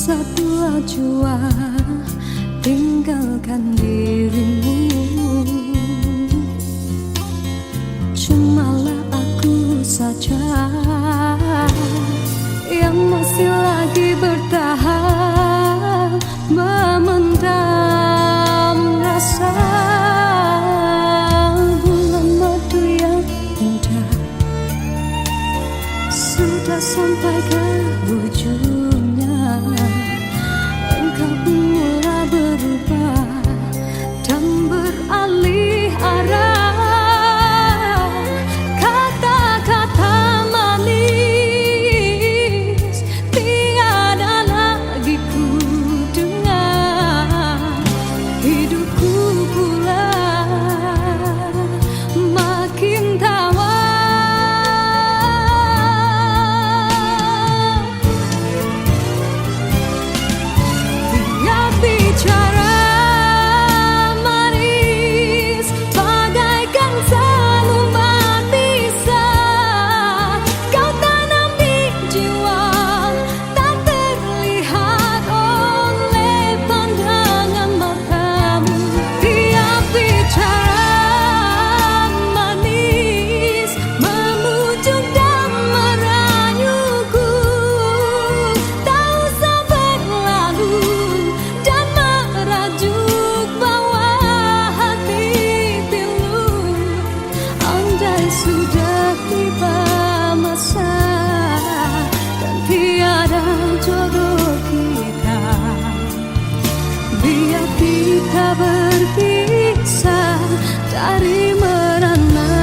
Satulah jua tinggalkan dirimu. Cumalah aku saja yang masih lagi bertahan, memendam rasa. Bulan madu yang indah sudah sampai ke ujungnya. Engkau pun mulai berubah dan beralih arah. Kata-kata manis tiada lagi ku dengar. Hidupku pula makin tawar. Sudah tiba masa dan tiada jodoh kita, biar kita berpisah dari merana.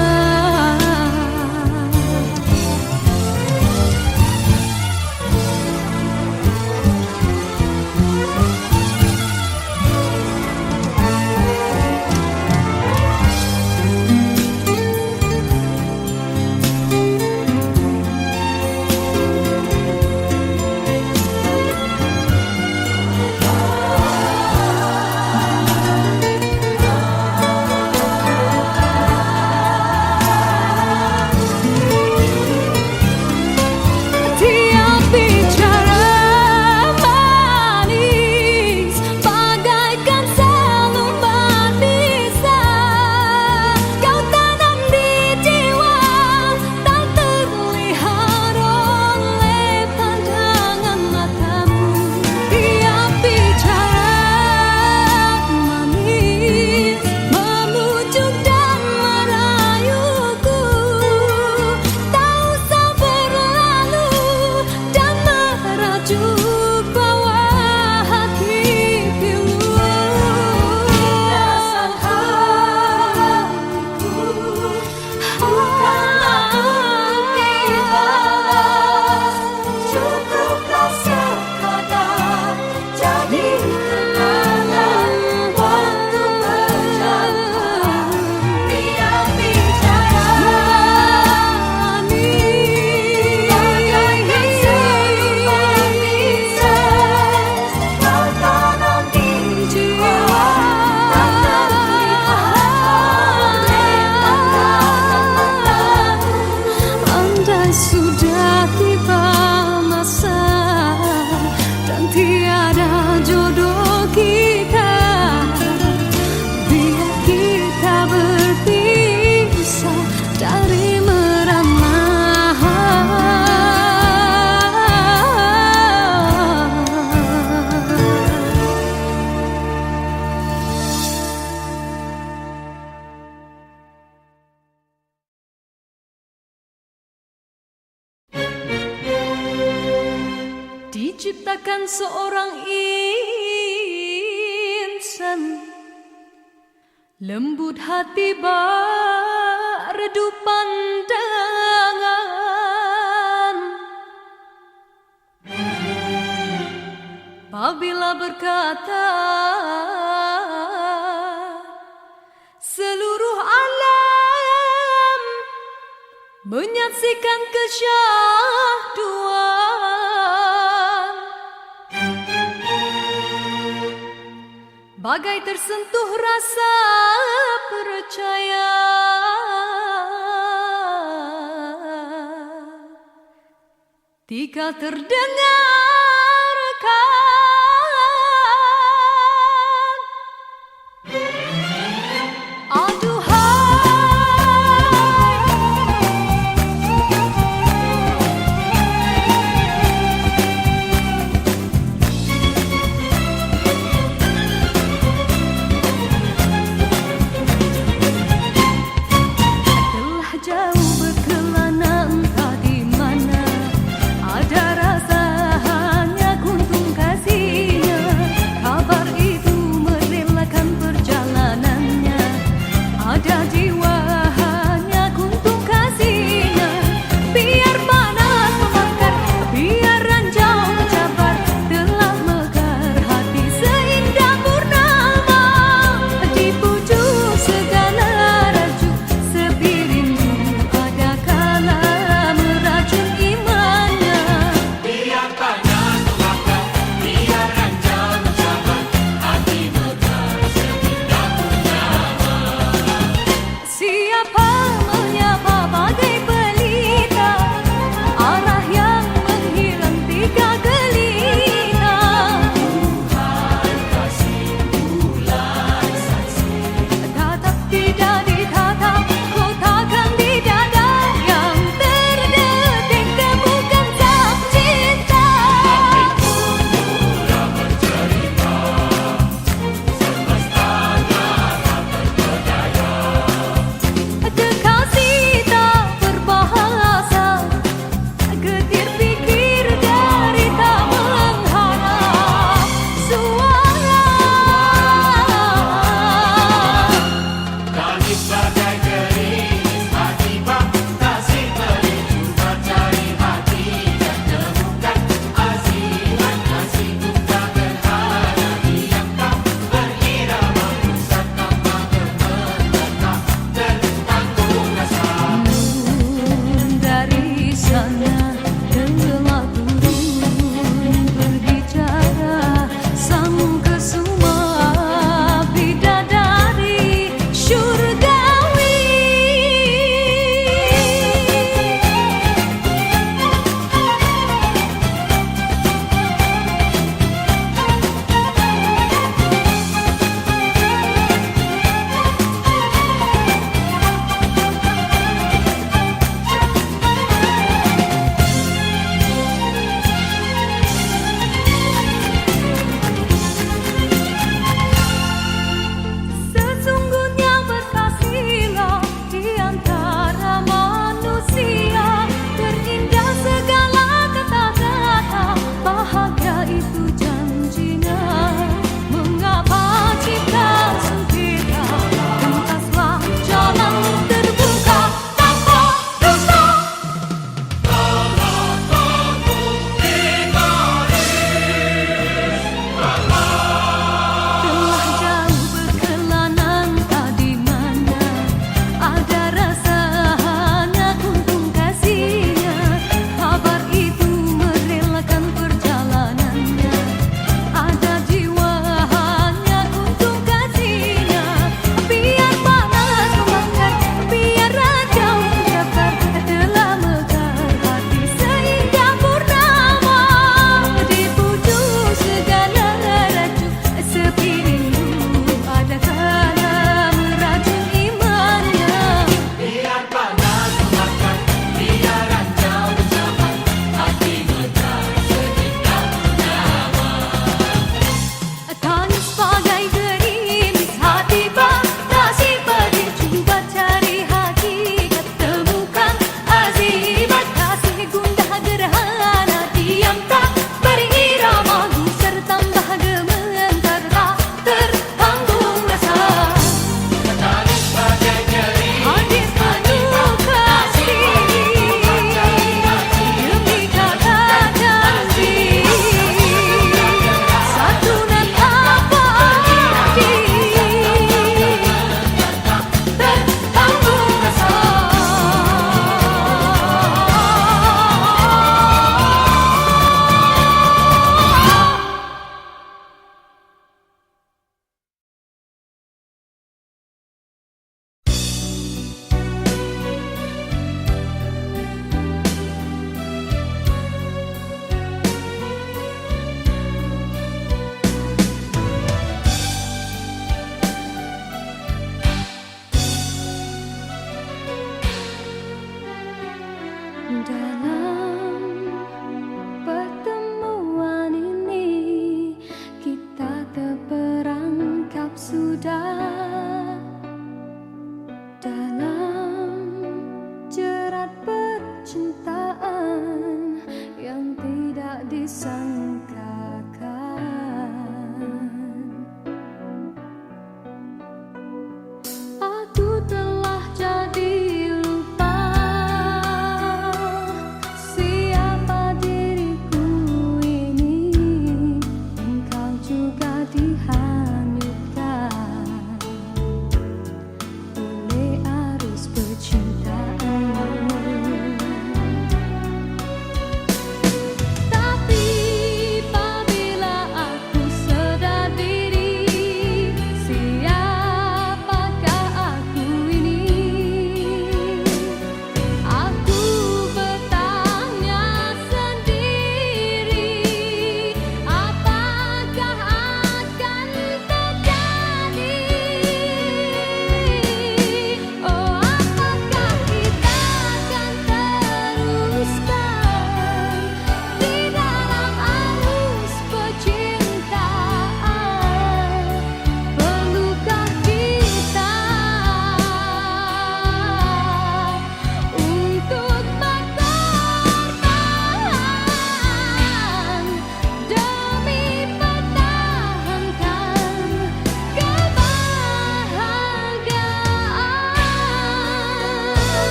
Sudah tiba masa dan tiada jodoh kita, biar kita berpisah dari merana. Diciptakan seorang insan, lembut hati berredu pandangan. Apabila berkata seluruh alam menyaksikan kesyahduan, bagai tersentuh rasa percaya. Tika terdengarkan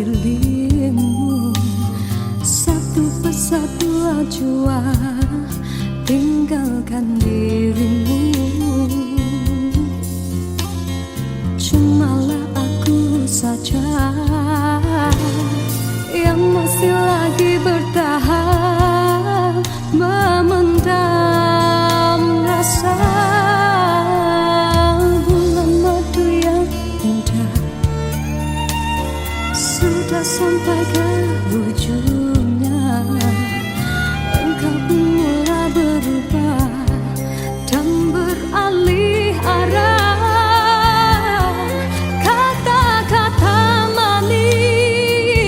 sekelilingmu. Satu persatu jua tinggalkan dirimu. Cumalah aku saja yang masih lagi bertahan, memendam rasa. Bulan madu yang indah sudah sampai ke ujungnya. Engkau pun mulai berubah dan beralih arah. Kata-kata manis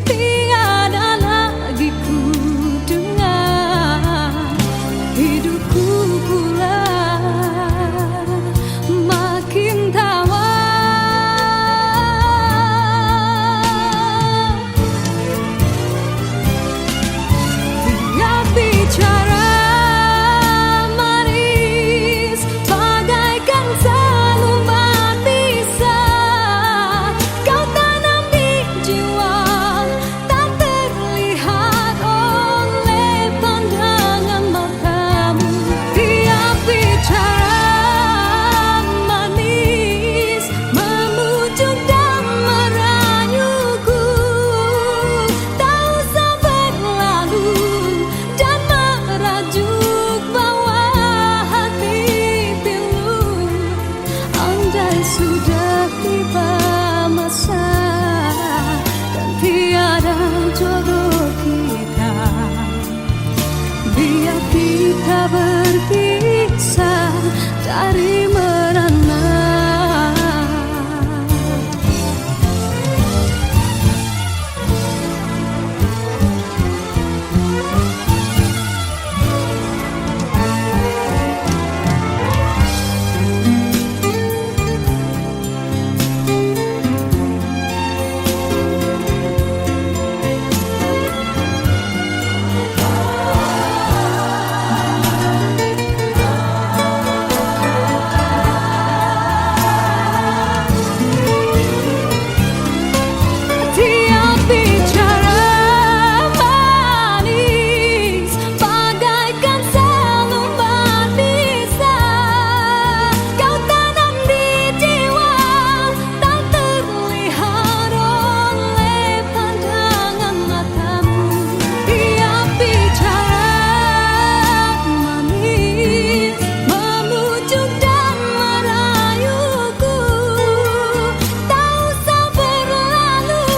tiada lagi ku dengar. Hidupku pula makin tawar. Tiap bicara manis bagaikan seluman bisa kau tanam di jiwa, tak terlihat oleh pandangan matamu. Tiap bicara manis memujuk dan merayuku, tak usah berlalu dan merajuk bawa hati pilu. Andai sudah tiba masa dan tiada jodoh kita, biar kita berpisah dari merana. Tiap bicara manis bagaikan seluman bisa kau tanam di jiwa, tak terlihat oleh pandangan matamu. Tiap bicara manis memujuk dan merayuku, tak usah berlalu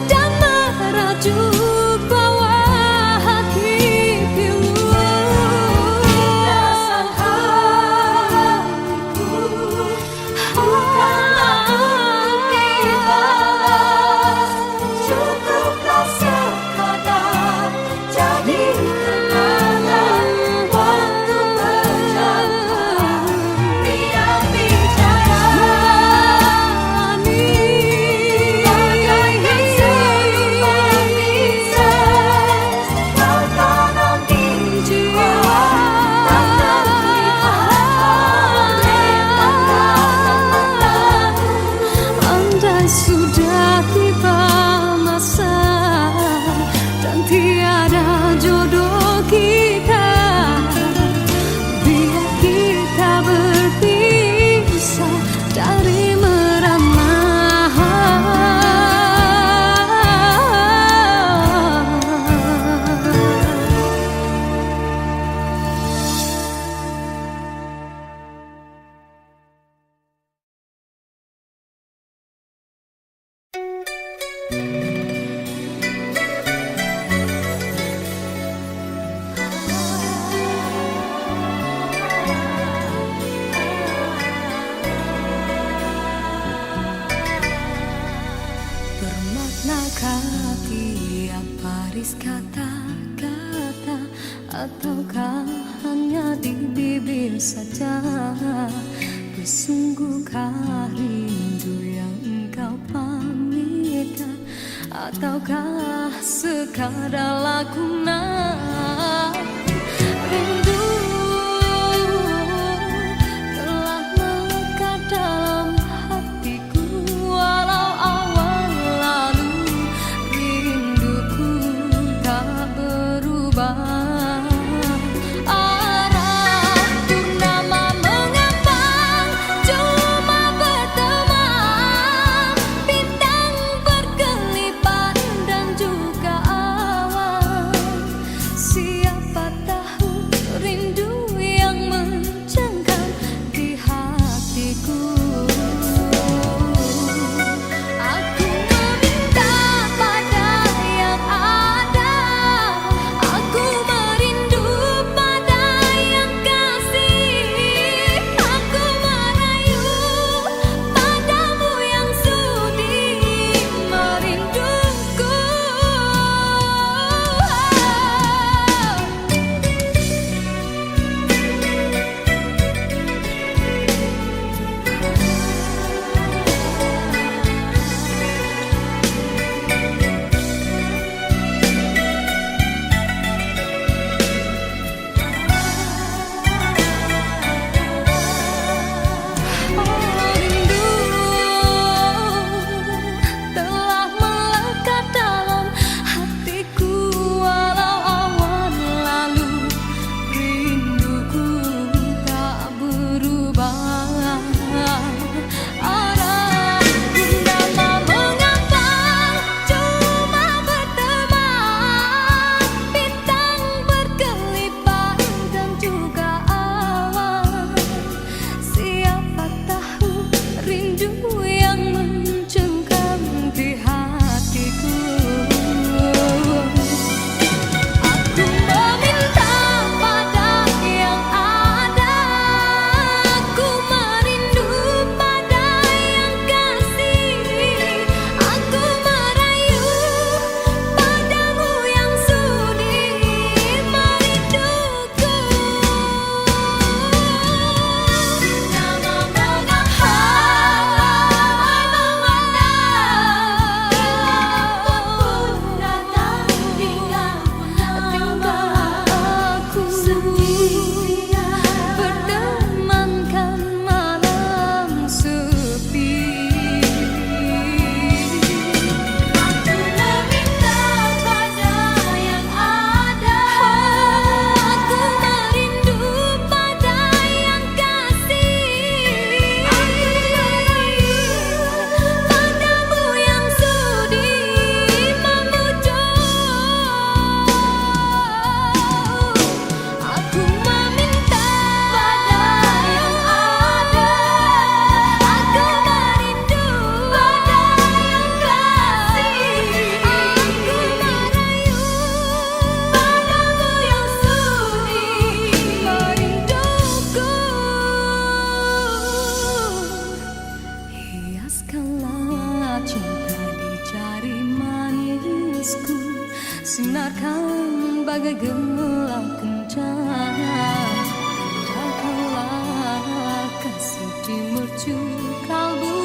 dan merajuk bawa hati pilu. Rasa hatiku bukanlah untuk dibalas, cukuplah sekadar jadi kenangan waktu berjalan. Tiap bicara manis bagaikan seluman bisa kau tanam di jiwa, tak terlihat oleh pandangan matamu. Andai sudah tiba masa dan tiada jodoh kita, biar kita berpisah dari merana. Bermaknakah tiap baris kata-kata, ataukah hanya di bibir saja? Bersungguhkah rindu yang engkau pamitkan, ataukah sekadar lakonan? Rindu telah melekat dalam hatiku, walau awal Bersinarkan bagai gemilang kencana. Datanglah kasih di mercu kalbu,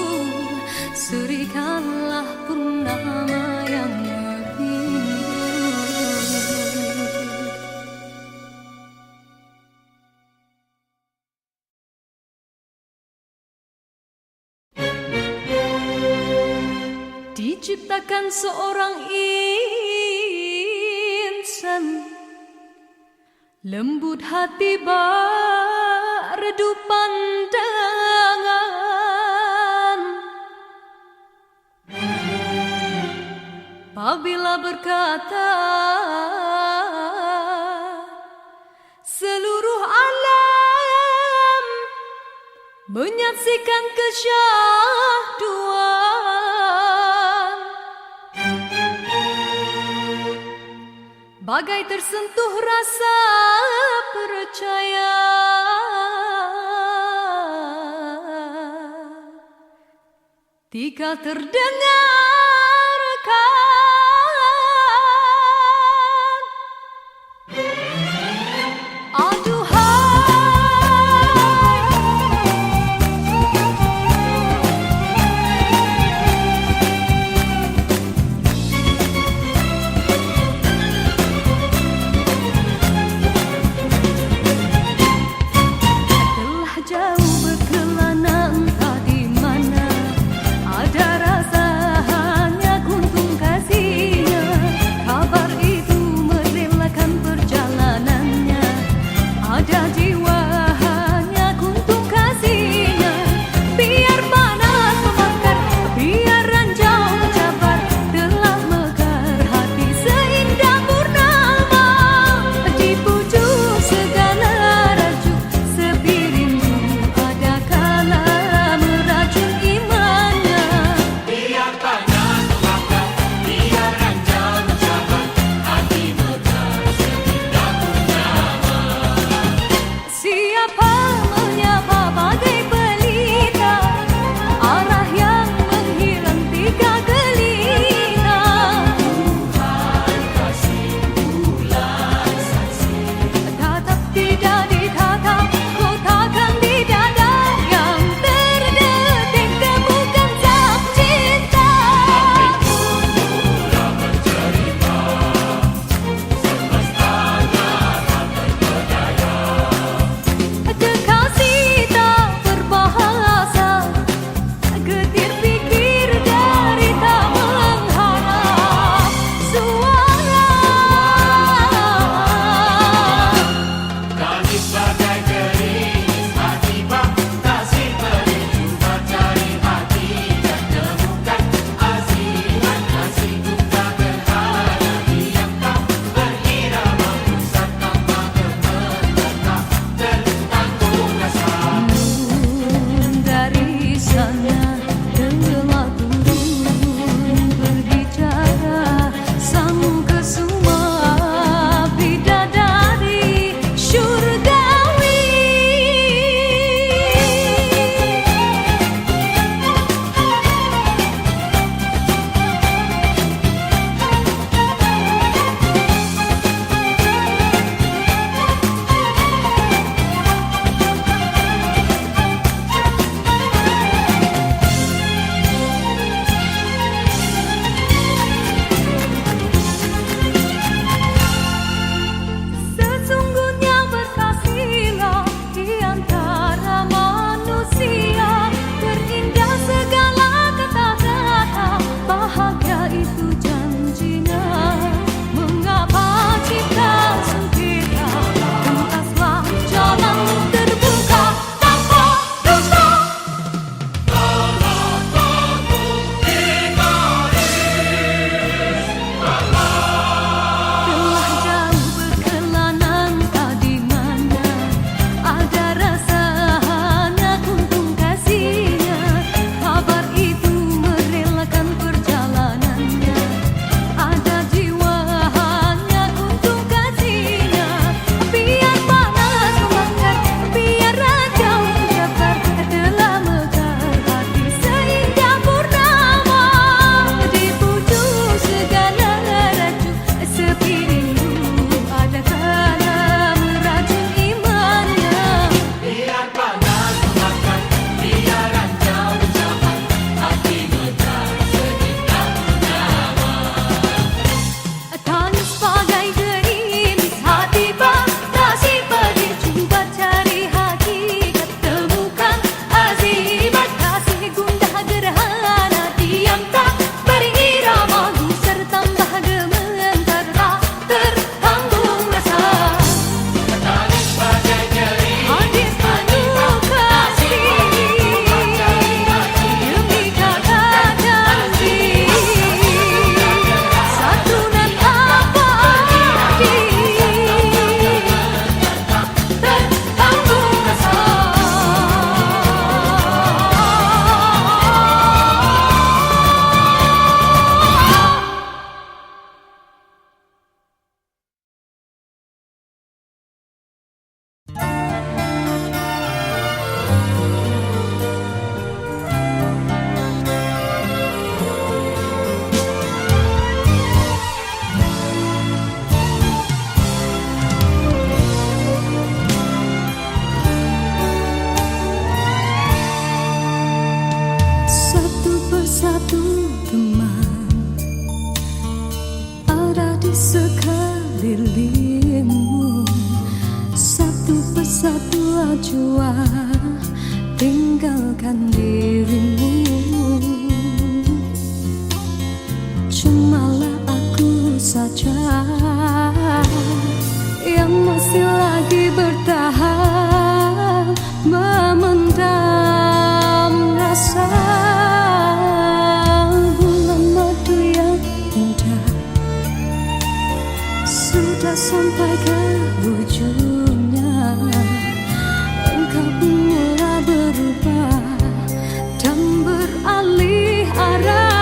serikanlah purnama yang merindu. Diciptakan seorang insan, lembut hati redup pandangan. Apabila berkata seluruh alam menyaksikan kesyahduan, bagai tersentuh rasa percaya. Tika terdengarkan, telah jauh berkelana entah di mana, ada rasa hanya kuntung kasih. satu teman ada di sekelilingmu, satu persatu acuan tinggalkan dirimu. Cumalah aku saja yang masih lagi bertahan, memendam rasa. Bulan madu yang indah sudah sampai ke ujungnya, engkau pun mulai berubah dan beralih arah.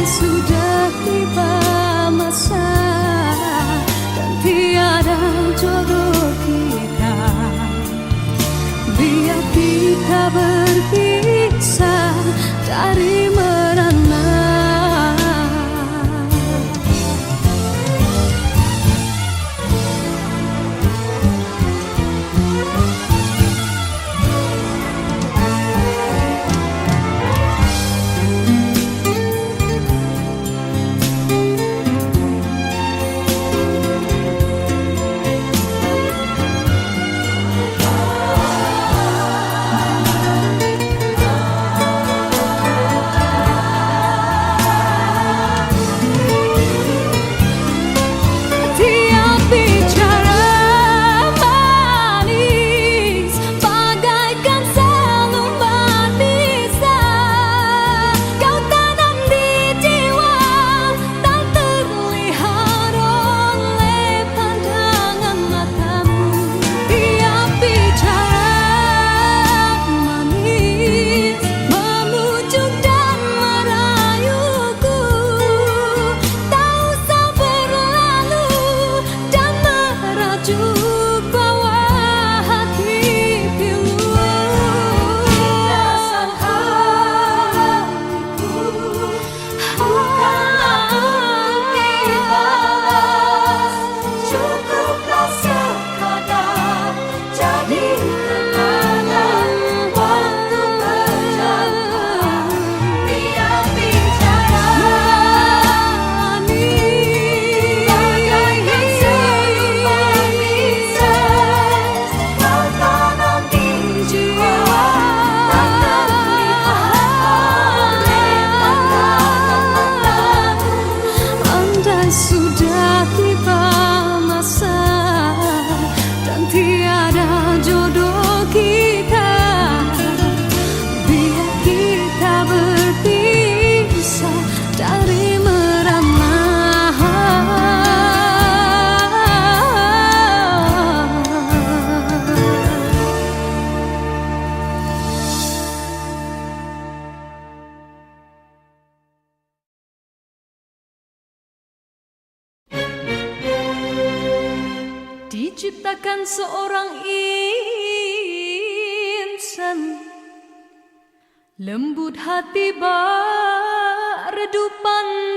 Sudah tiba masa dan tiada jodoh kita, biar kita berpisah dari merana. Sudah tiba masa dan tiada jodoh kita, biar kita berpisah dari merana. Diciptakan seorang insan, lembut hati redup pandangan.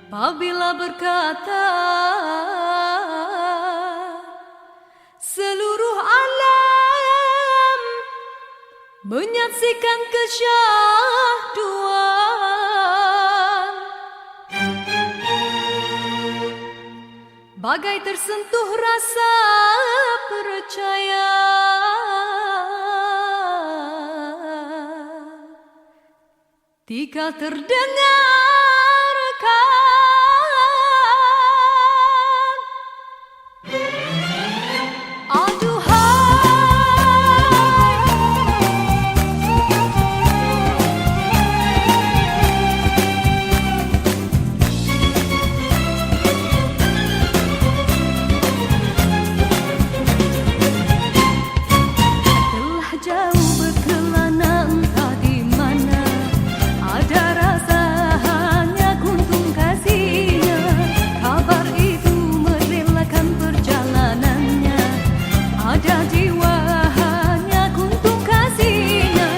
Apabila berkata seluruh alam menyaksikan kesyahduan, bagai tersentuh rasa percaya jika terdengarkan telah jauh berkelana entah di mana ada rasa hanya kuntung kasihnya. Kabar itu merelakan perjalanannya. Ada jiwa hanya kuntung kasihnya.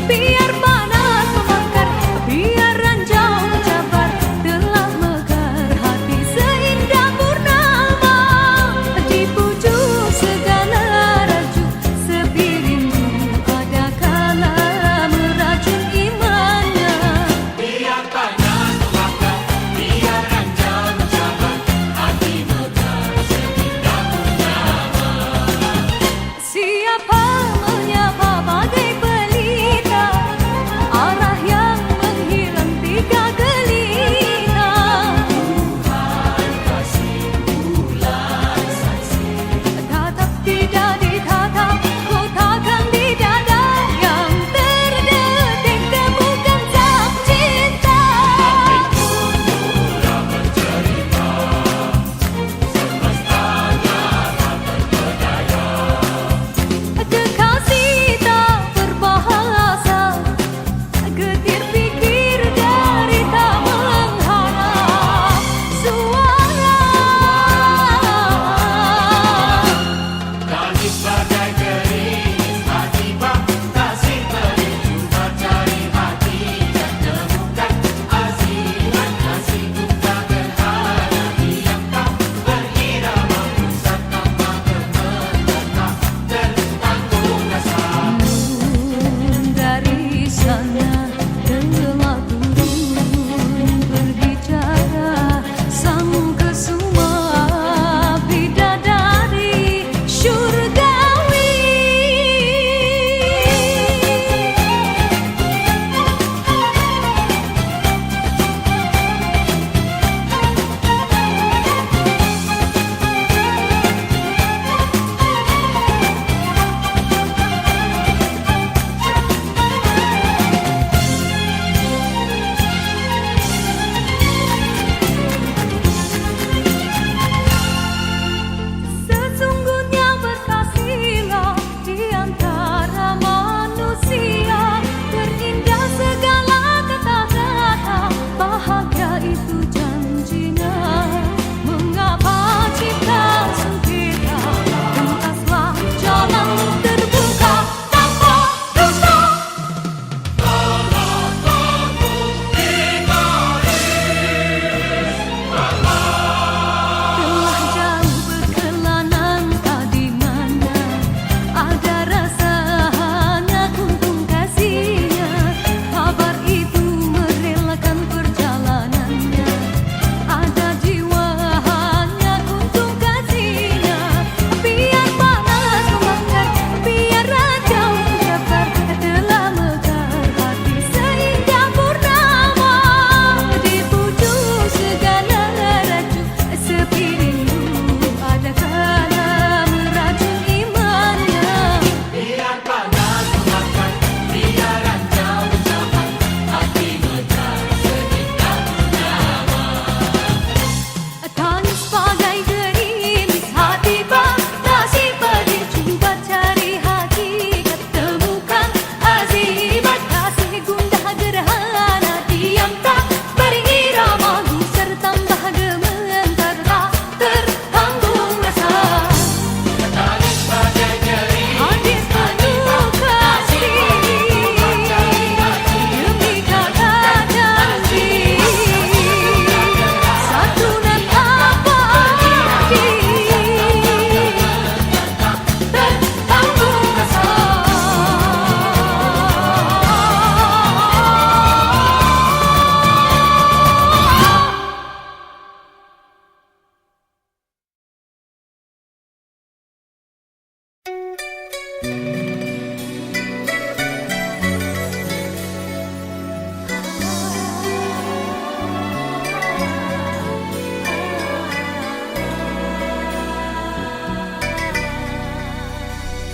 Biar panas membakar, biar ranjau mencabar, telah mekar hati seindah purnama. Di pucuk segala raju sepi rindu, ada kala meracun imannya. Biar panas membakar, biar ranjau mencabar, hati mekar seindah purnama.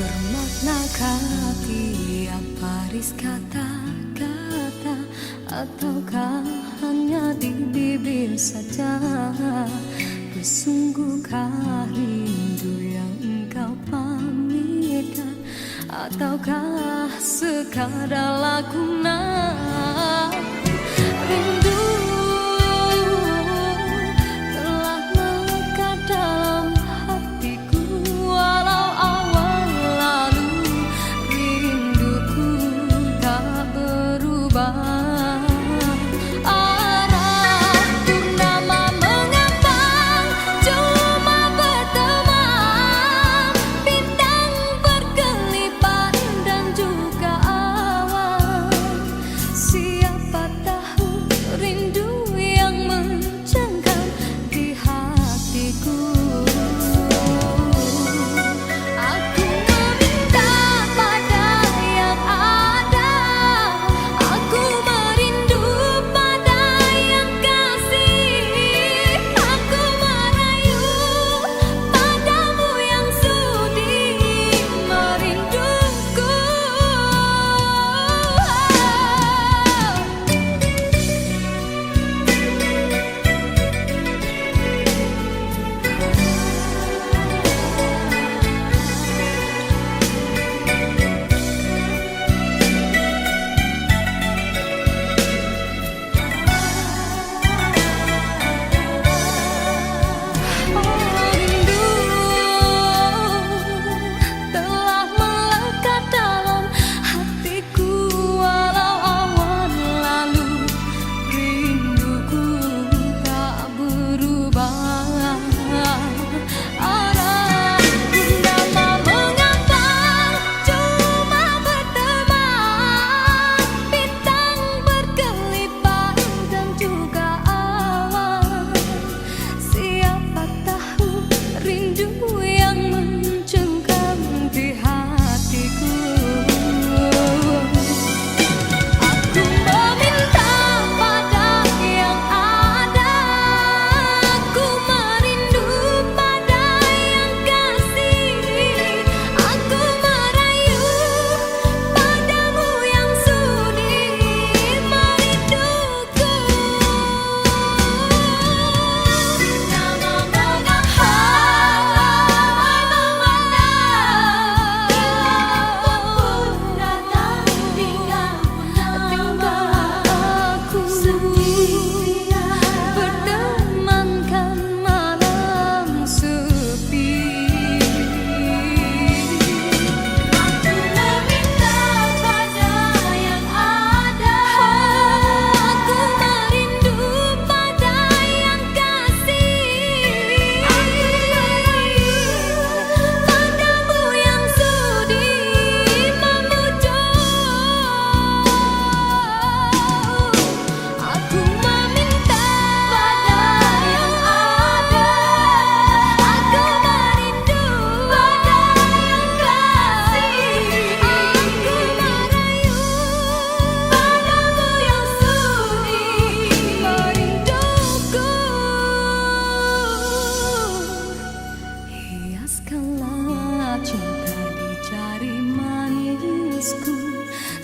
bermakna tiap baris kata-kata, ataukah hanya di bibir saja? Sungguhkah rindu yang engkau pamitkan, ataukah sekadar lakonan? Rindu telah melekat dalam hatiku, walau awal lalu rinduku tak berubah.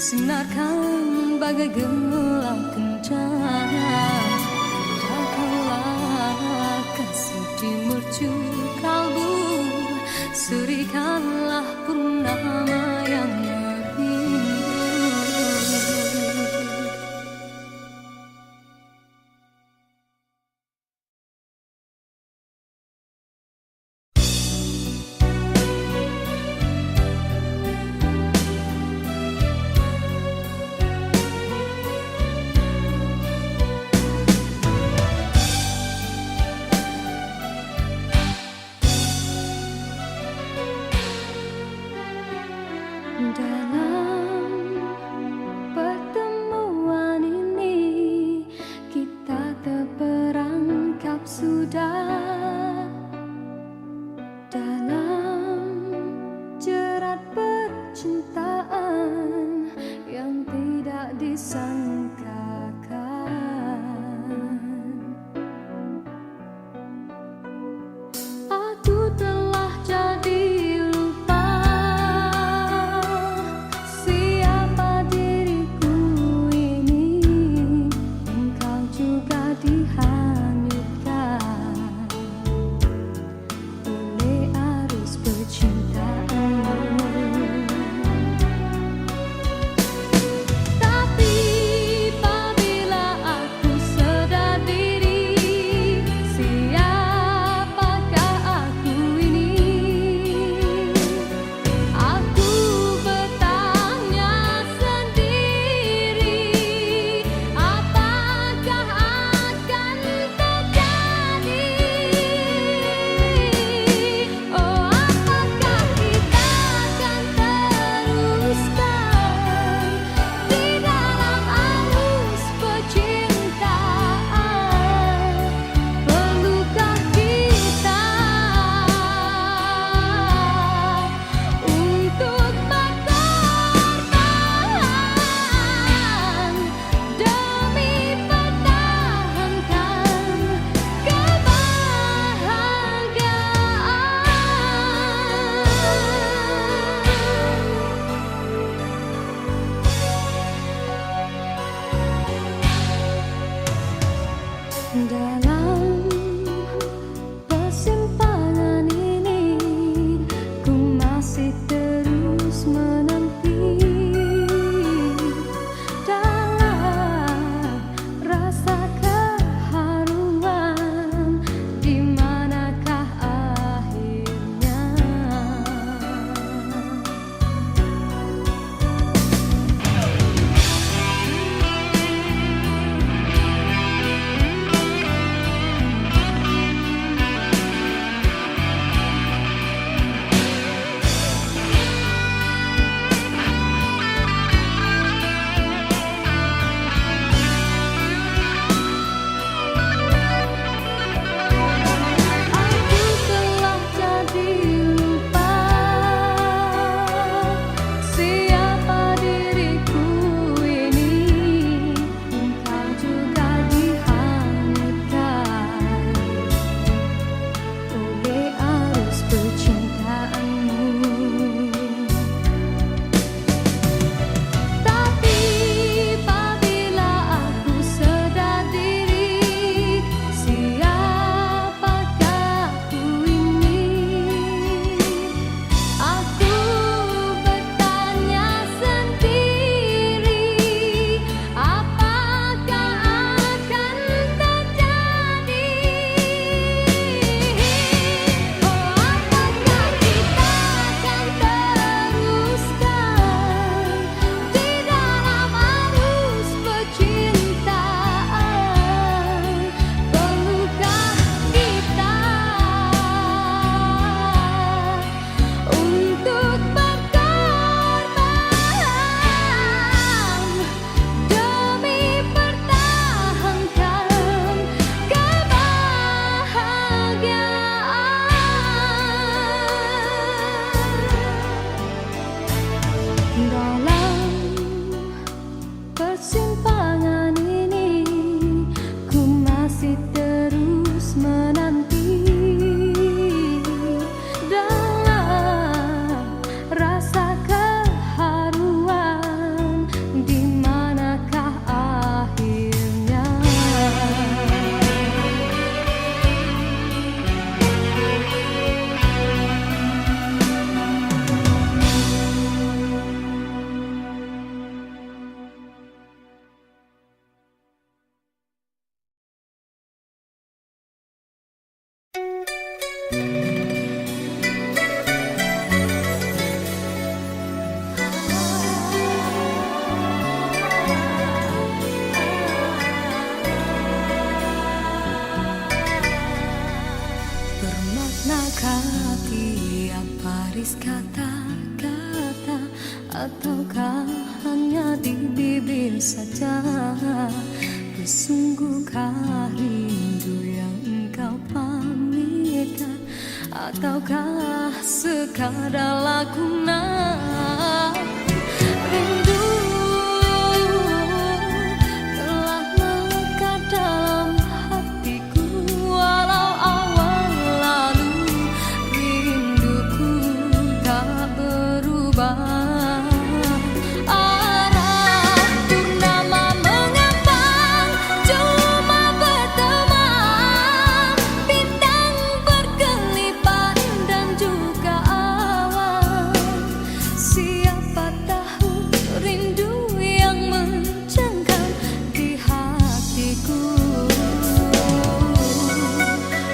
Sinarkan bagai gelang kencana, indahkanlah kasih di mercu kalbu, serikanlah purnama yang merindu. Dalam pertemuan ini kita terperangkap sudah dalam jerat percintaan yang tidak disangkakan. Aku telah jadi lupa Dalam persimpangan ini ku masih terus menanti. Dalam rasa keharuan, di manakah akhirnya? Bermaknakah tiap baris kata-kata, ataukah hanya di bibir saja? Bersungguhkah rindu yang engkau pamitkan, ataukah sekadar lakonan? Rindu telah melekat dalam hatiku, walau awal lalu rinduku tak berubah. Arah purnama mengambang, cuma berteman, bintang berkelipan dan juga awan. Siapa tahu rindu yang mencengkam di hatiku.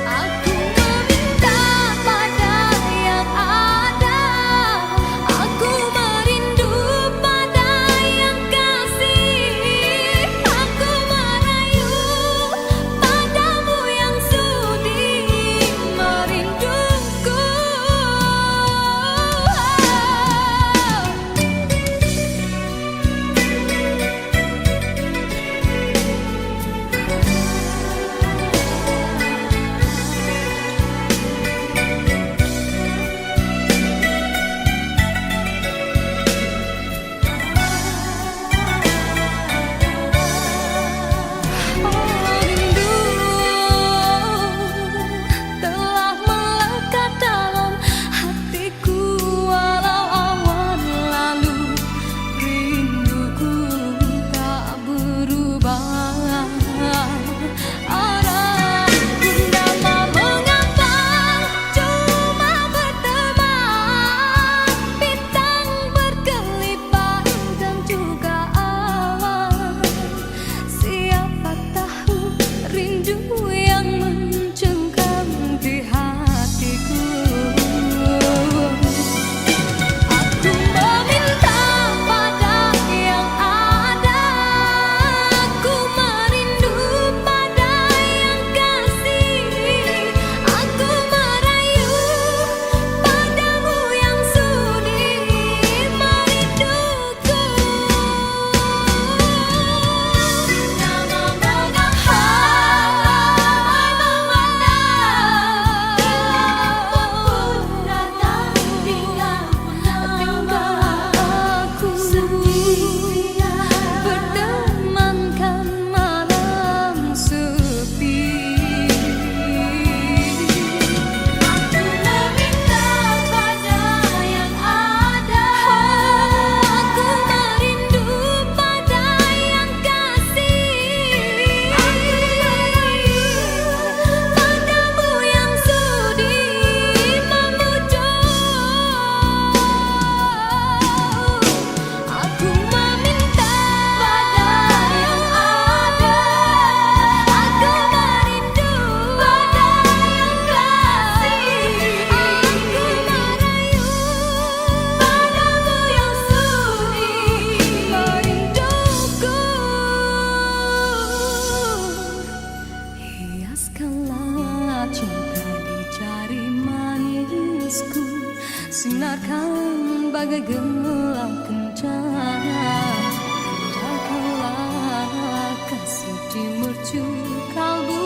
Aku meminta pada yang ada, aku merindu pada yang kasih, aku merayu padamu yang sudi merinduku. Rindu telah melekat dalam hatiku, walau awan lalu rinduku tak berubah. Arah purnama mengambang, cuma berteman, bintang berkelipan dan juga awan. Siapa tahu rindu yang mencengkam di hatiku. Aku meminta pada yang ada, aku merindu pada yang kasih, aku merayu padamu yang sudi merinduku. Nama aku setia bertemankan malam sepi. Aku meminta pada yang ada, aku merindu pada yang kasih, aku merayu padamu yang sudi memujuk. Aku meminta pada yang ada, aku merindu pada yang kasih, aku merayu padamu yang sudi merinduku. Hiaskanlah cinta di jari manisku, sinarkan bagai gelang kencana. Indahkanlah kasih di mercu kalbu,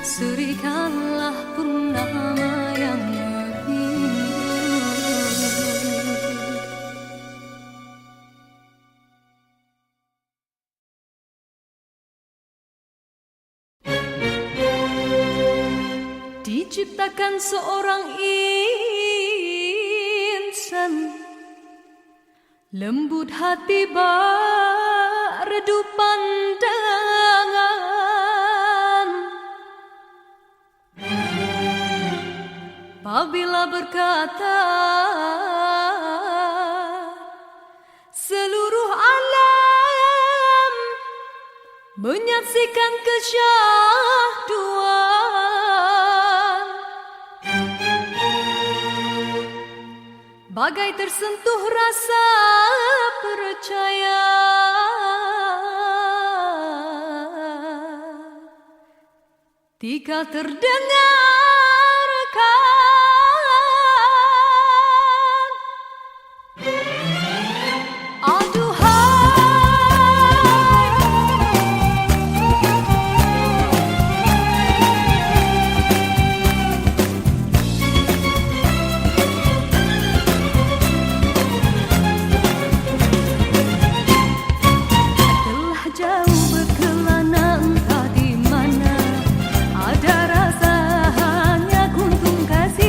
serikanlah purnama yang merindu. Diciptakan seorang insan, lembut hati bak redup pandangan. Apabila berkata seluruh alam menyaksikan kesyahduan, bagai tersentuh rasa percaya. Tika terdengarkan, aduhai, telah jauh berkelana entah di mana, ada rasa hanya kuntung kasih.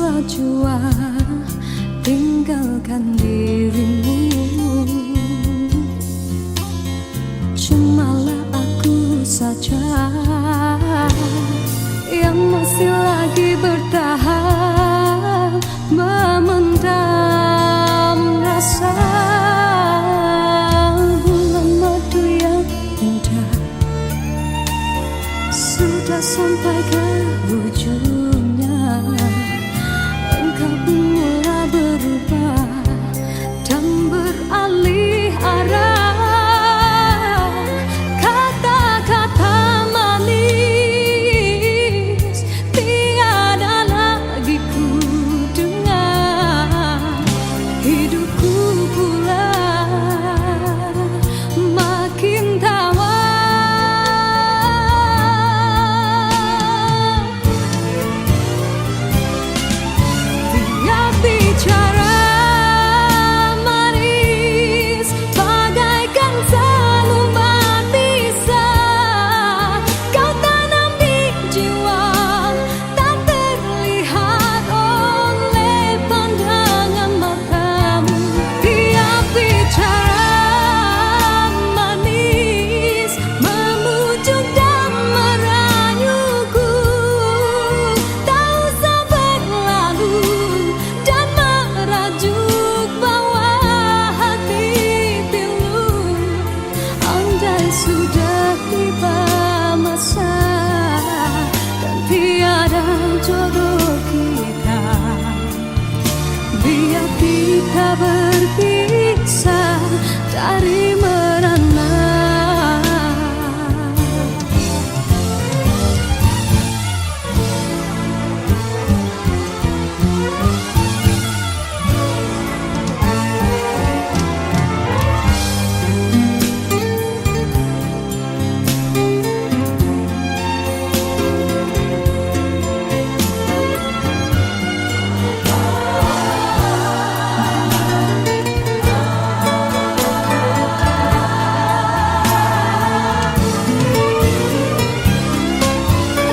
jua-jua tinggalkan dirimu. Cumalah aku saja yang masih lagi bertahan memendam rasa. Bulan madu yang indah sudah sampai ke ujungnya. Engkau pun mulai berubah dan beralih arah. Kata-kata manis tiada lagi ku dengar. Hidupku pula makin tawar. Tiap bicara manis bagaikan selembar pisah. Kau tanam di jiwa tak terlihat oleh pandangan matamu. Tiap bicara manis memujuk dan merayuku. Tak usah berlalu dan merajuk bawah hati pilu. Andai sudah tiba masa dan tiada jodoh kita, biar kita berpisah dari merana.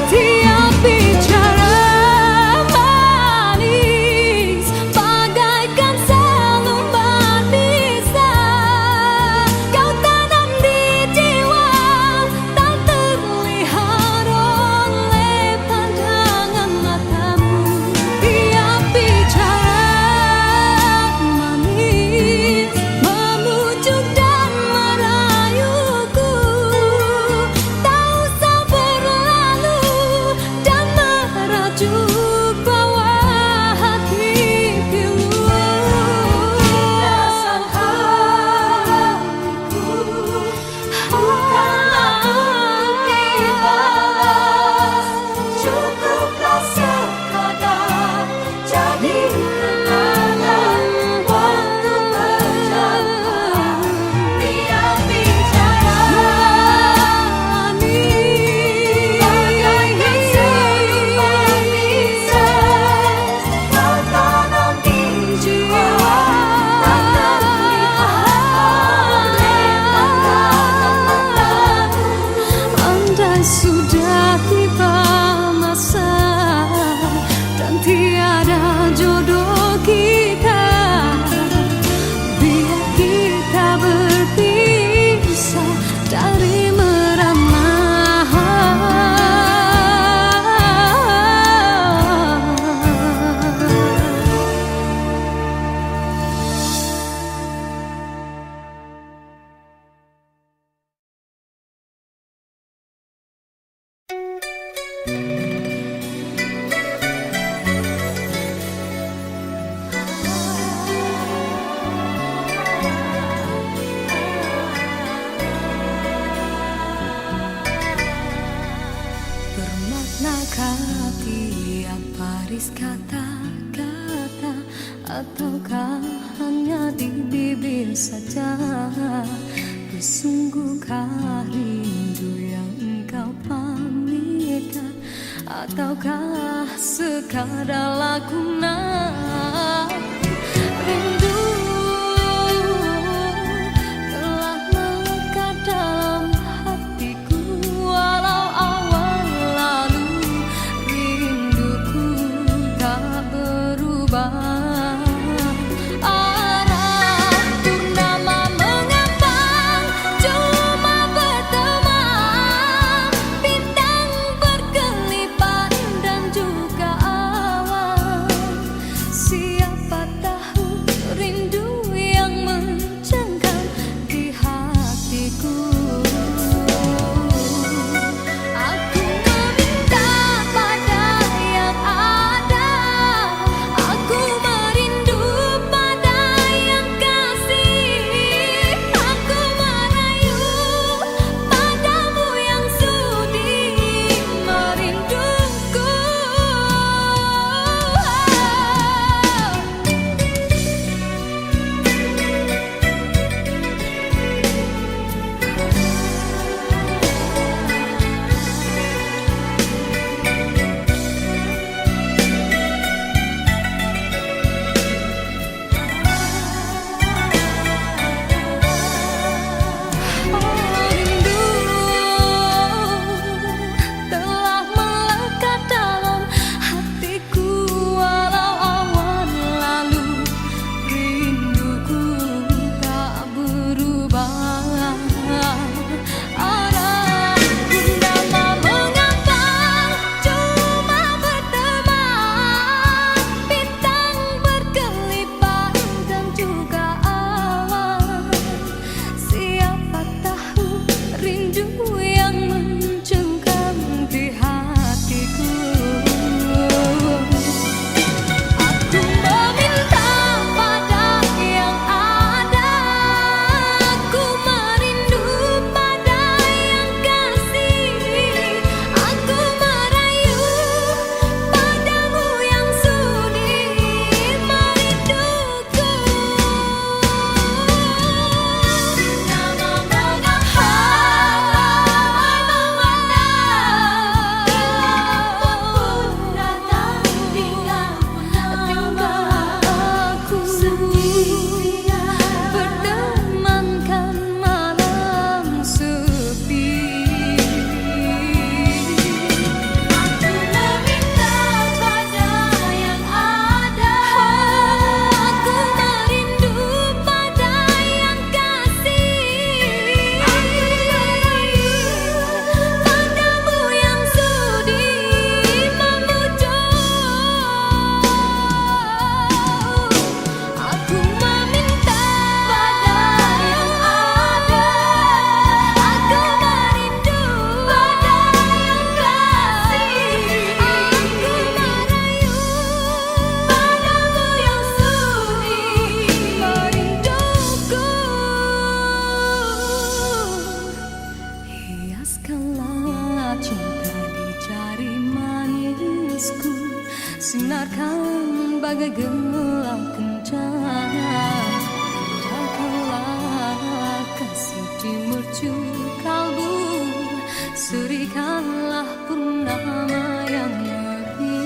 Tiap bicara manis bagaikan selembar pisah. Kau tanam di jiwa tak terlihat oleh pandangan matamu. Tiap bicara manis memujuk dan merayuku. Tak usah berlalu dan merajuk bawah hati pilu. Rasa hatiku bukanlah untuk dibalas. Cukuplah sekadar jadi kenangan waktu berjalan. Tiap bicara manis bagaikan selembar pisah. Kau tanam di jiwa tak terlihat oleh pandangan matamu. Andai sudah tiba masa dan tiada jodoh kita, biar kita berpisah dari merana. Bermaknakah tiap baris kata-kata, ataukah hanya di bibir saja? Bersungguhkah rindu yang engkau pamitkan, ataukah sekadar lakonan? Rindu telah melekat dalam hatiku, walau awal lalu rinduku tak ber Sinarkan bagai gelang kencana, jagalah kasih di mercu kalbu, serikanlah purnama yang merindu.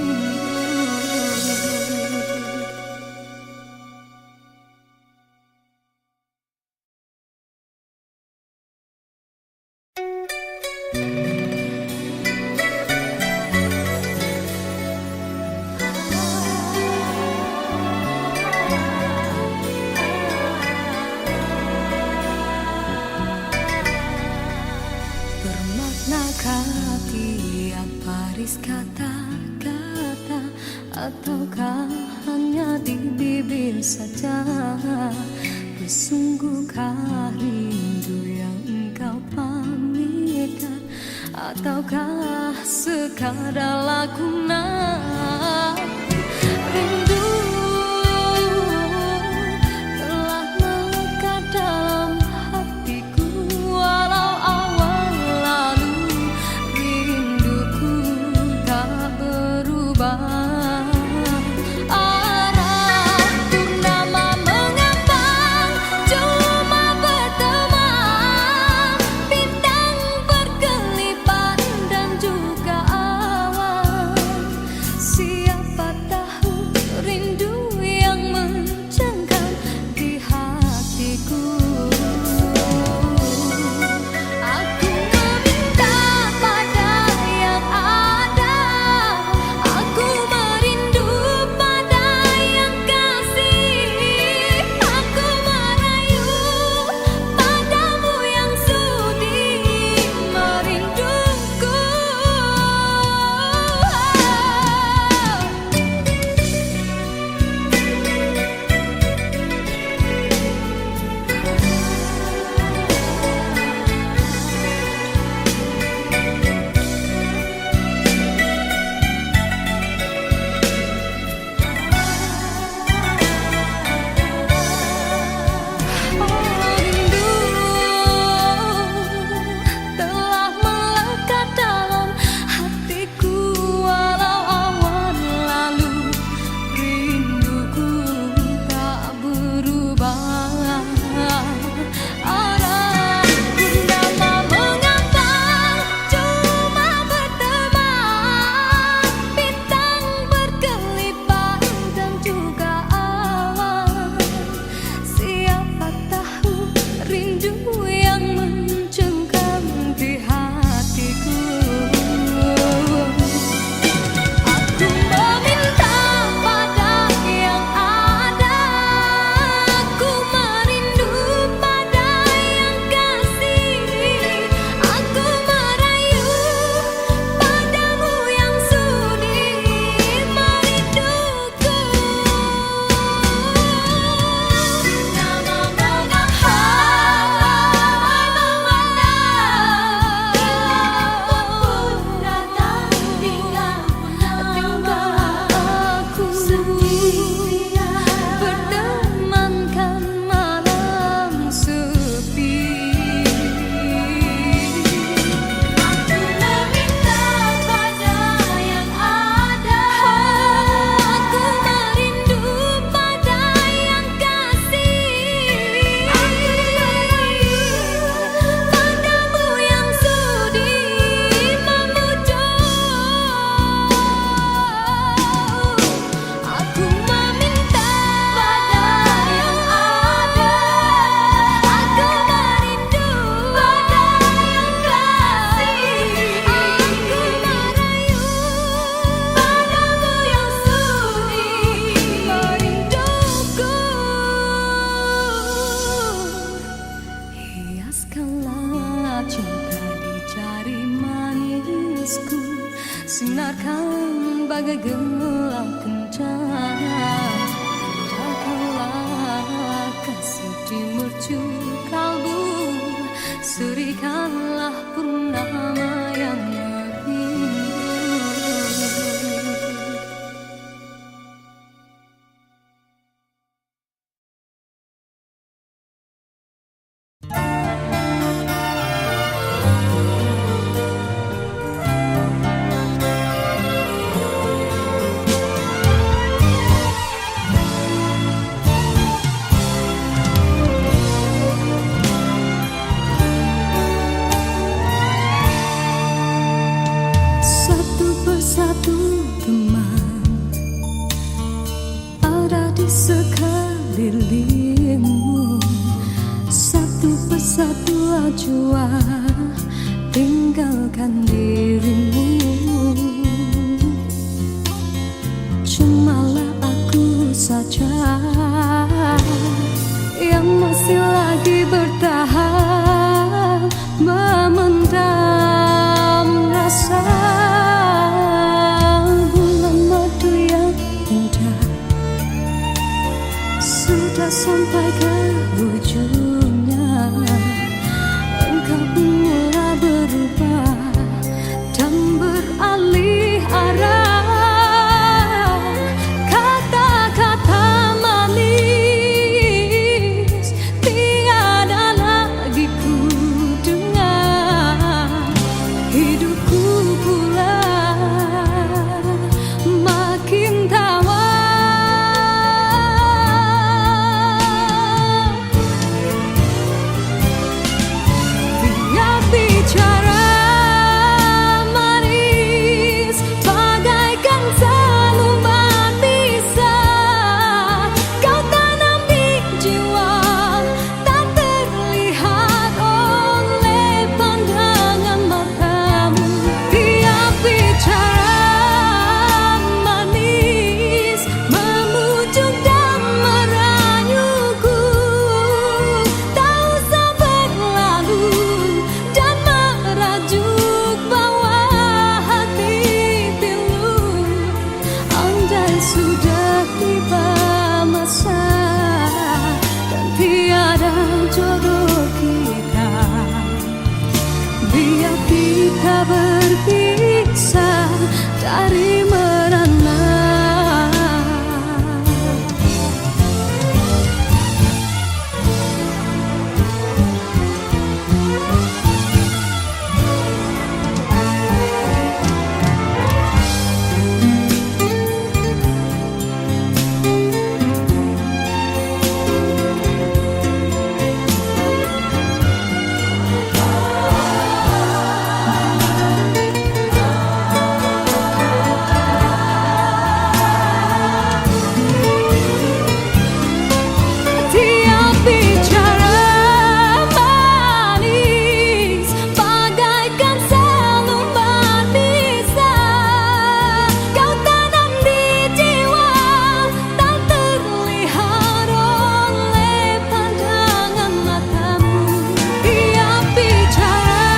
Bermaknakah tiap baris kata-kata, ataukah hanya di bibir saja? Bersungguhkah rindu yang engkau pamitkan, ataukah sekadar lakonan? Rindu telah melekat dalam hatiku, walau awal lalu rinduku tak berubah. Sinarkan bagai gelang kencana, jagalah kasih di mercu kalbu, serikanlah purnama yang merindu. sekelilingmu. Satu persatu ajua tinggalkan dirimu. Cumalah aku saja yang masih lagi bertahan, memendam rasa. Bulan madu yang indah sudah sampai ke ujungnya. Engkau pun mulai berubah dan beralih arah. Kata-kata manis tiada lagi ku dengar. Hidupku pula makin tawar. Tiap bicara manis bagaikan seluman bisa kau tanam di jiwa, tak terlihat oleh pandangan matamu. Tiap bicara manis memujuk dan merayuku, tak usah berlalu dan merajuk bawah hati pilu. Andai sudah tiba masa dan tiada jodoh kita, biar kita berpisah dari merana. Tiap bicara manis bagaikan seluman bisa kau tanam di jiwa, tak terlihat oleh pandangan matamu. Tiap bicara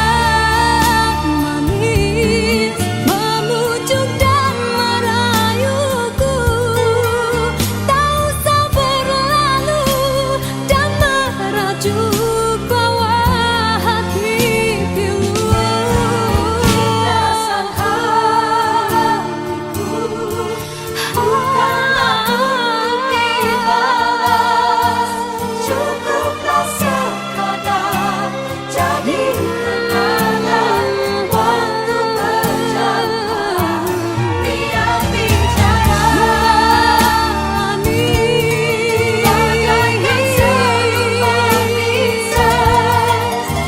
manis memujuk dan merayuku, tak usah berlalu dan merajuk bawah hati pilu. Rasa hatiku bukanlah untuk dibalas, cukuplah sekadar jadi kenangan waktu berjalan. Tiap bicara manis bagaikan seluman bisa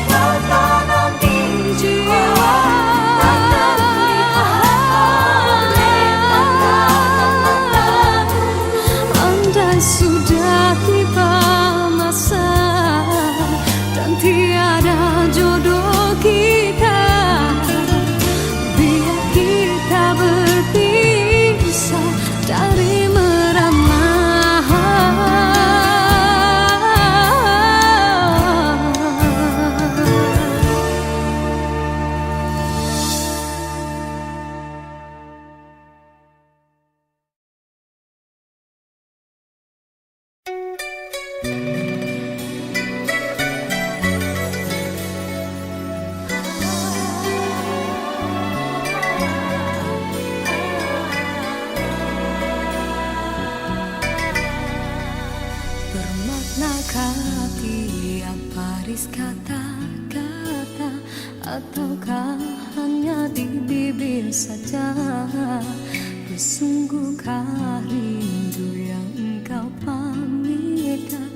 kau tanam di jiwa, tak terlihat oleh pandangan matamu. Andai sudah tiba masa dan tiada jodoh kita, biar kita berpisah dari merana. Bermaknakah tiap baris kata-kata, ataukah hanya di bibir saja? Bersungguhkah rindu yang engkau pamitkan,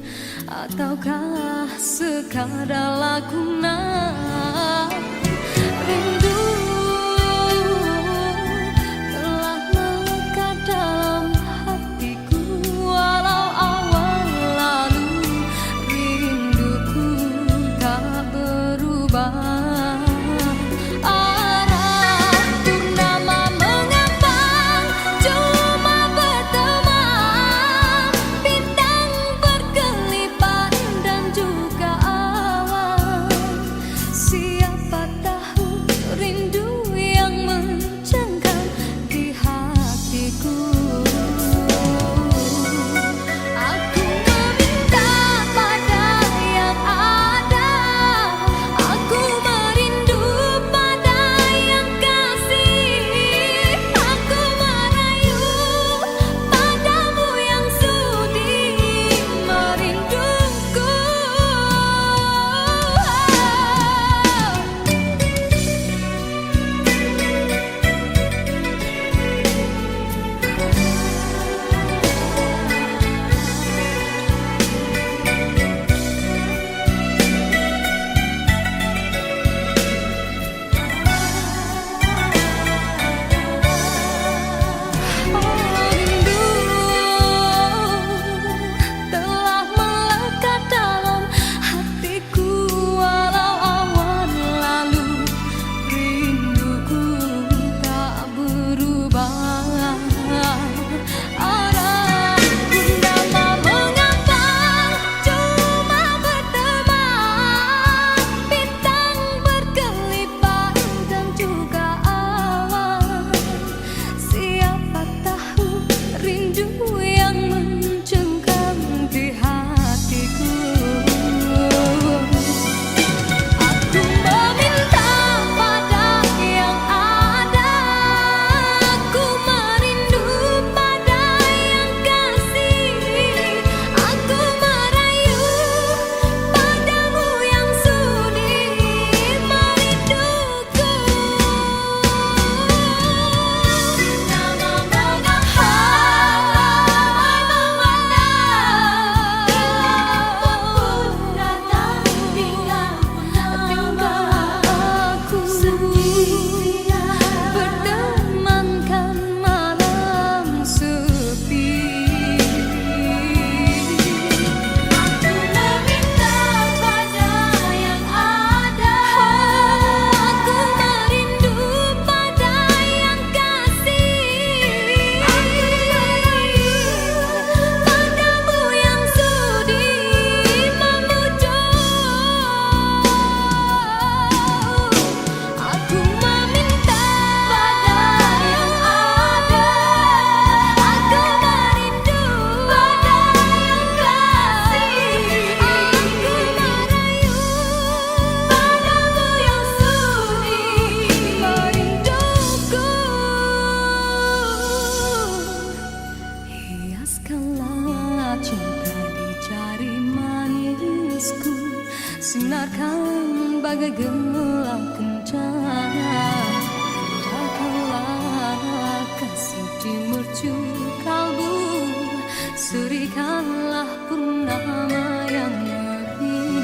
ataukah sekadar lakonan? Rindu telah melekat dalam hatiku, walau awal bagai gelap kencana. Datanglah kasih di mercu kalbu, surikanlah purnama yang merindu.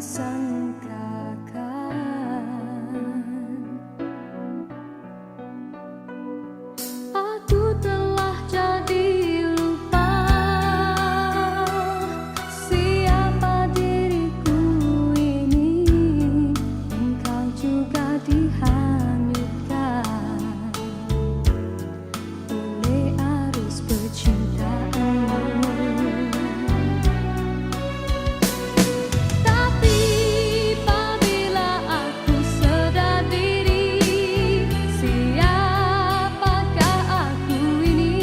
disangkakan. Aku telah jadi lupa siapa diriku ini. Engkau juga dihanyutkan oleh arus percintaanmu. Tapi apabila aku sedar diri, siapakah aku ini?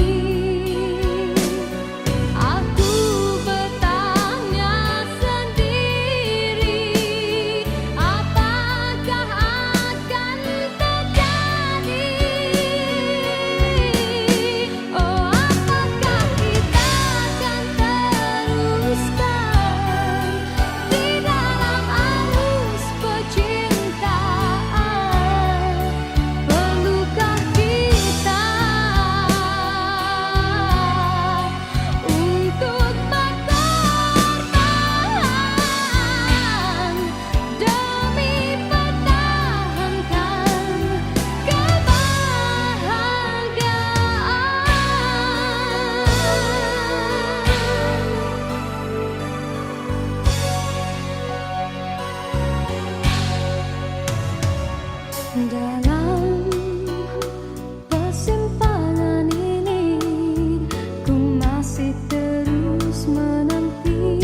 Aku bertanya sendiri, apakah akan terjadi? Oh, apakah kita akan teruskan di dalam arus percintaan? Perlukah kita untuk berkorban demi pertahankan kebahagiaan? Dalam persimpangan ini, ku masih terus menanti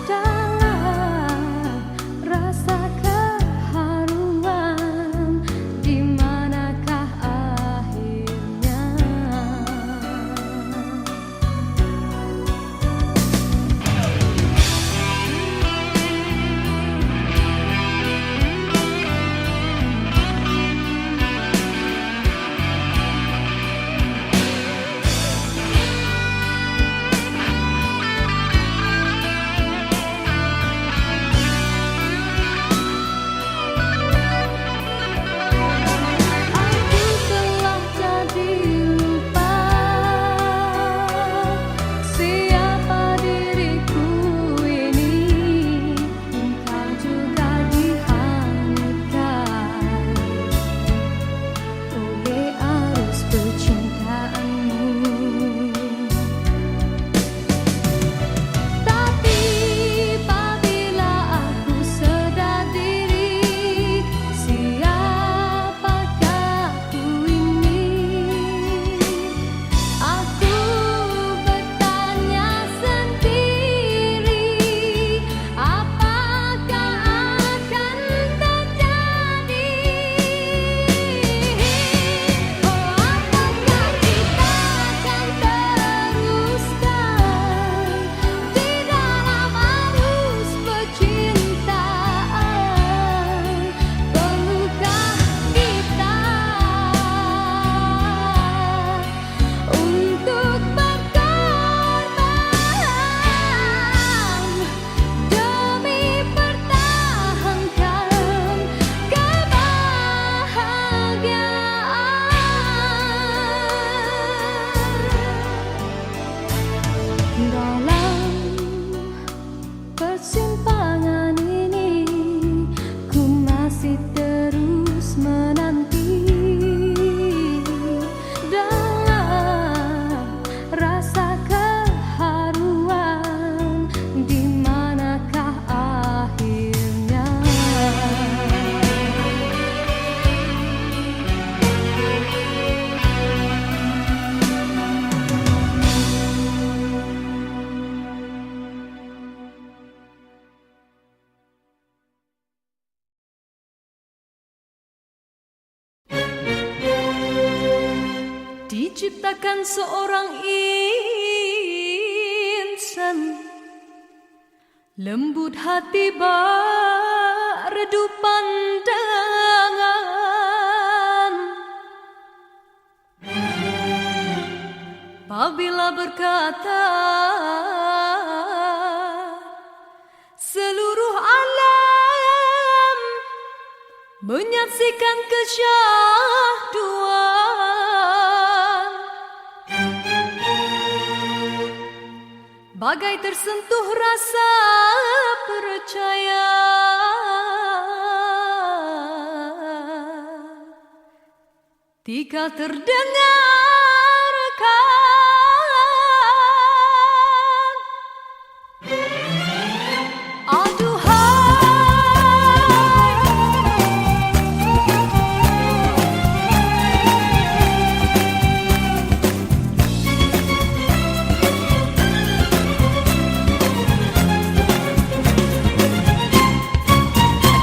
dalam rasa keharuan. Di manakah akhirnya? Aku telah jadi lupa siapa diriku ini. Engkau juga dihanyutkan oleh arus percintaanmu. Tapi apabila aku sedar diri, siapakah aku ini? Aku bertanya sendiri, apakah akan terjadi? Oh, apakah kita akan teruskan di dalam arus percintaan? Perlukah kita untuk berkorban demi pertahankan kebahagiaan? Dalam persimpangan ini, ku masih terus menanti dalam rasa keharuan. Di manakah akhirnya? Diciptakan seorang insan, lembut hati bak redup pandangan. Apabila berkata, seluruh alam menyaksikan kesyahduan. bagai tersentuh rasa percaya. Tika terdengarkan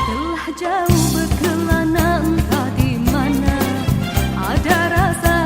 telah jauh berkelana entah di mana ada rasa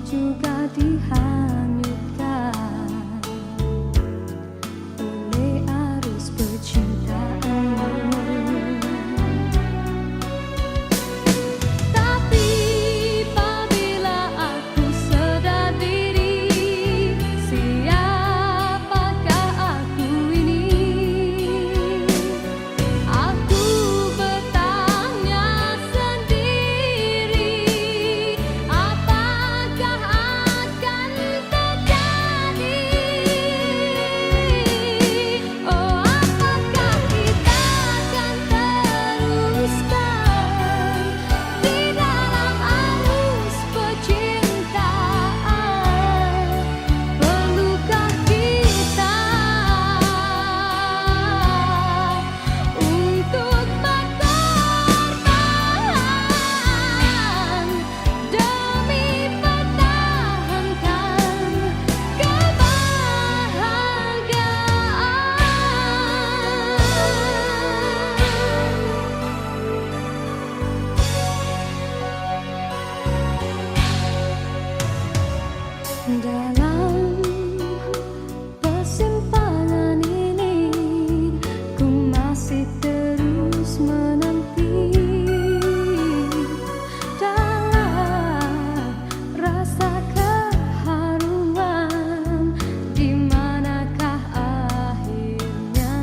juga dihanyutkan oleh arus percintaanmu. Tapi apabila aku sedar diri, siapakah aku ini? Aku bertanya sendiri, apakah akan terjadi? Oh, apakah kita akan teruskan di dalam arus percintaan? Perlukah kita untuk berkorban demi pertahankan kebahagiaan? Dalam persimpangan ini, ku masih terus menanti dalam rasa keharuan. Di manakah akhirnya?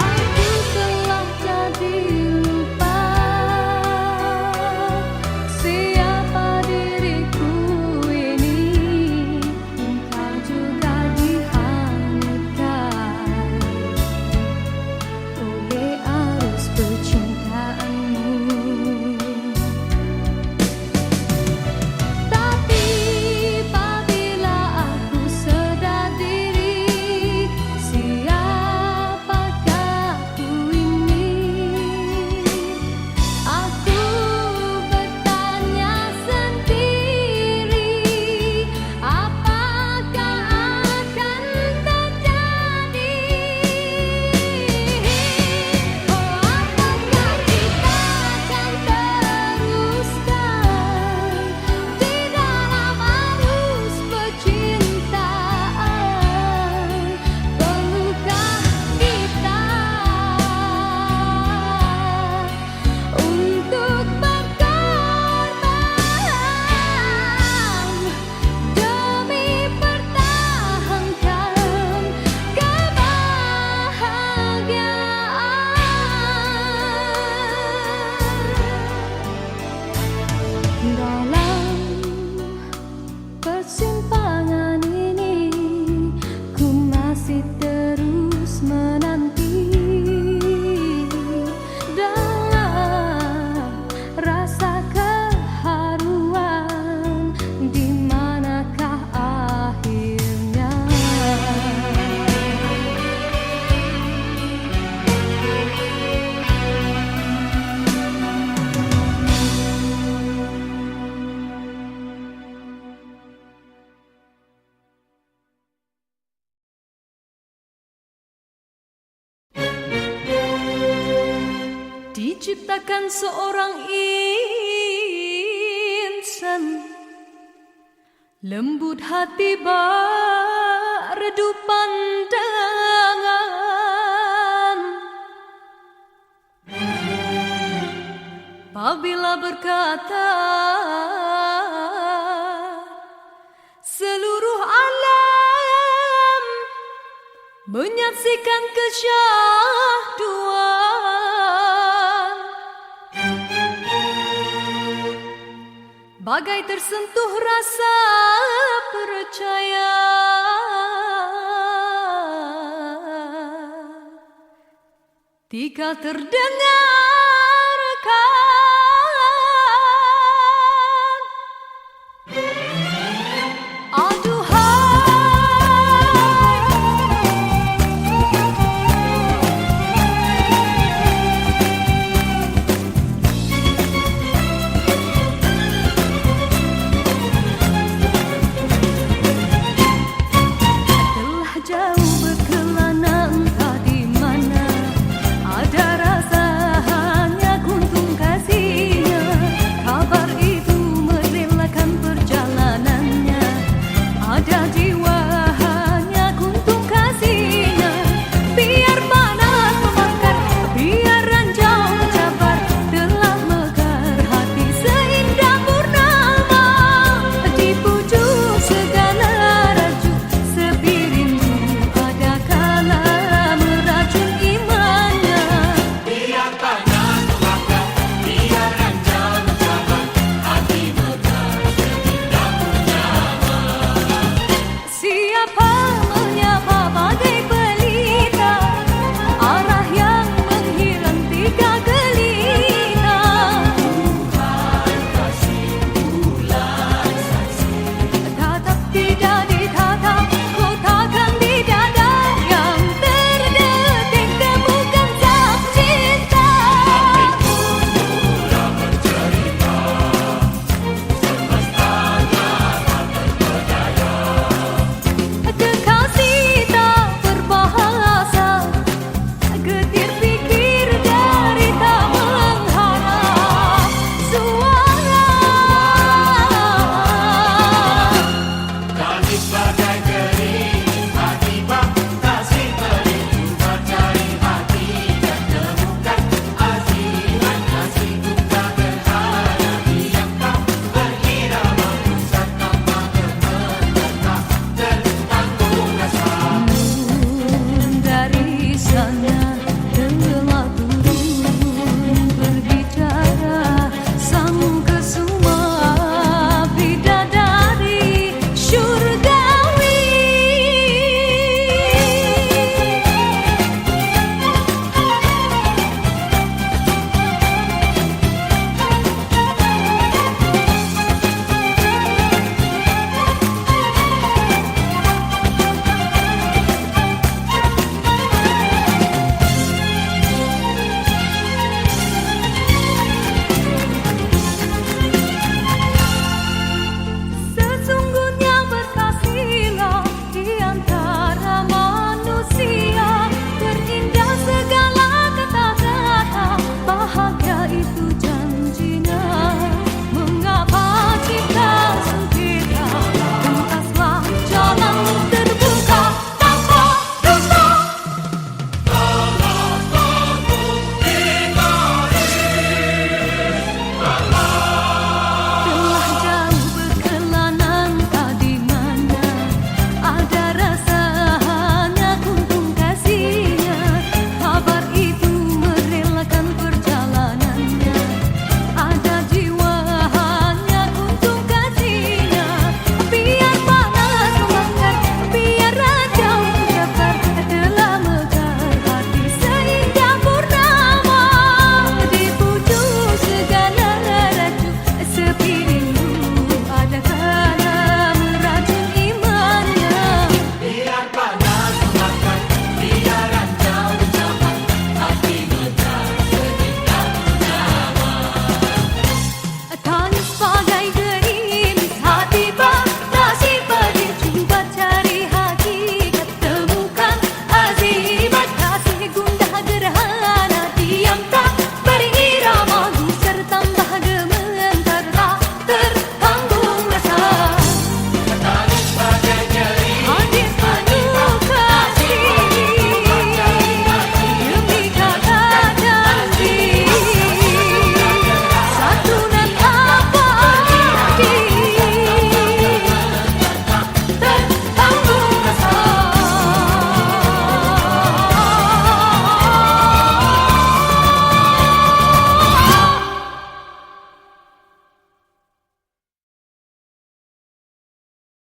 Aku telah jadi lupa siapa diriku ini. Engkau juga dihanyutkan oleh arus percintaanmu. Tapi apabila aku sedar diri, siapakah aku ini? Aku bertanya sendiri, apakah akan terjadi? Oh, apakah kita akan teruskan di dalam arus percintaan? Perlukah kita untuk berkorban demi pertahankan kebahagiaan? Dalam persimpangan ini, ku masih terus menanti dalam rasa keharuan. Di manakah akhirnya? Diciptakan seorang insan, lembut hati berdu pandangan. Apabila berkata, seluruh alam menyaksikan kesyahduan, bagai tersentuh rasa percaya. Tika terdengarkan, aduhai jauh